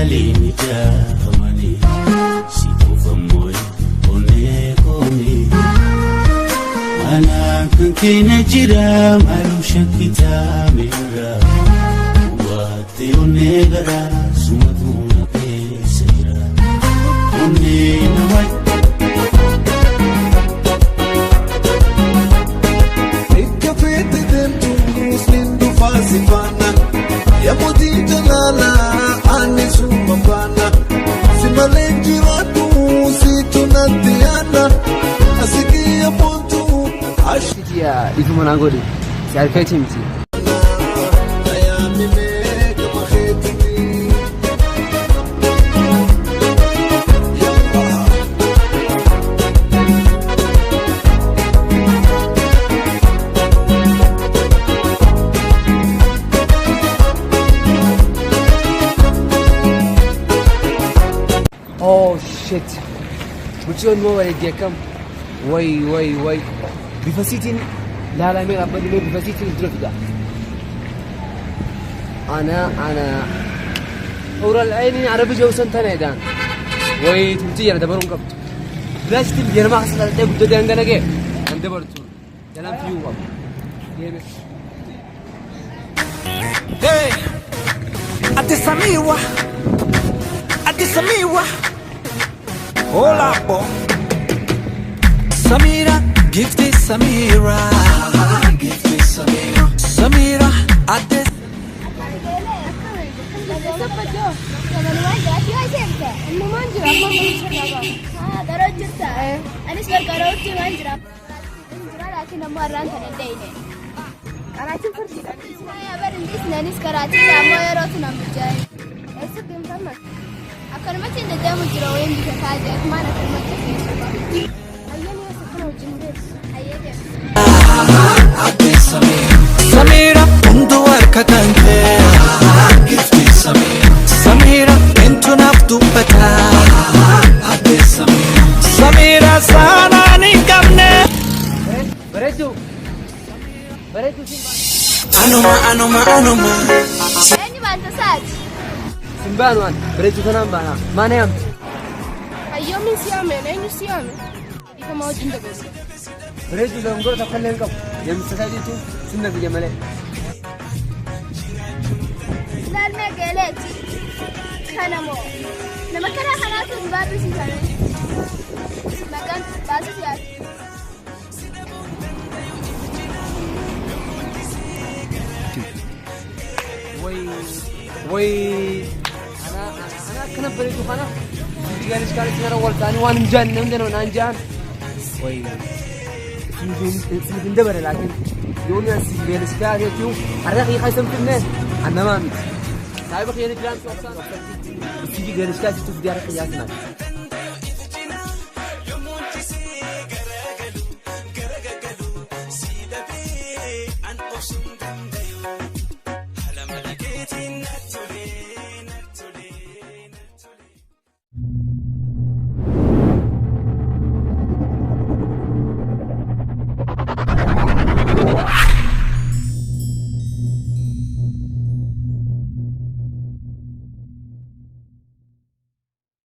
Jalini jamani, situfa moyo onekomi. Ana kankina jira malu shakita mera. Wate onegara sumatuna pesera. Onena wai. Ikafete dentro muslim do fazifana. Ya motita lala ane sumapana. Simalenji watu situnatiana. Asikia pontu ashtiya itu manangoli sarkachimti ya mimeka mahetini. oh shit bution mo wala gekam way بفسيتين لا مين أبدي مين بفسيتين الدرفدا أنا أورا العيني عربي جوسن تنايدان وي تمتي أنا دبرون قبض بلاش تبي أنا ما حصل على تبي بدي عندنا كي عند برتون كلام فيه واب جيبك hey Atisamiwa hola po Samira give this Samira Samira Ades Samira undu arkakante gifti Samira entu naftu bata Samira sana ningamne Beretu anuma Ini bantu saat. Simbanuan beretu tanam bana mana yam Ayo min siame, ini siame. Ika mau jinda besi. beretu dalam gor takkan kau yang sekali itu sinna di jamale Lal me geleti. Kana mo. Nama kana kana tu babu si kana. Makan basu siat. وي انا كنا بريتو خنا جالس كان سنه اول ثاني وانا مجنن عندنا نانجان وي في دبر لكن يوني جالس كان يتيو الرقي خايسم في الناس انا ما سايبك يعني كلام سوسان تيجي جالس كان تشوف دي الرقيات